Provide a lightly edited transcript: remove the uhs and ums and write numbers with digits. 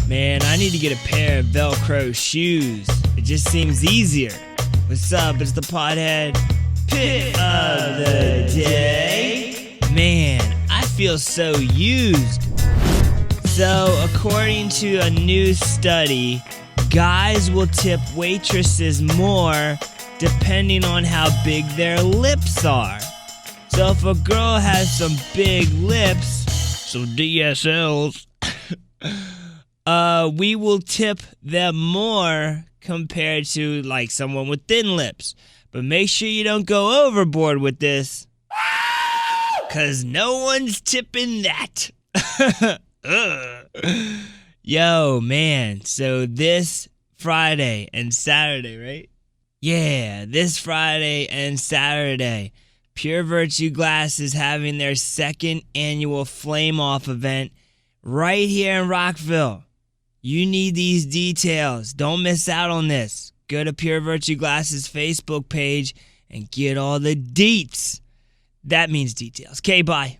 Man, I need to get a pair of Velcro shoes. It just seems easier. What's up? It's the Pothead Pick of the Day. Man, I feel so used. So, according to a new study, guys will tip waitresses more depending on how big their lips are. So if a girl has some big lips, some DSLs, we will tip them more compared to like someone with thin lips. But make sure you don't go overboard with this, cause no one's tipping that. Yo, man, so this Friday and Saturday, right? Yeah, this Friday and Saturday, Pure Virtue Glass is having their second annual Flame Off event right here in Rockville. You need these details. Don't miss out on this. Go to Pure Virtue Glass's Facebook page and get all the deets. That means details. Okay, bye.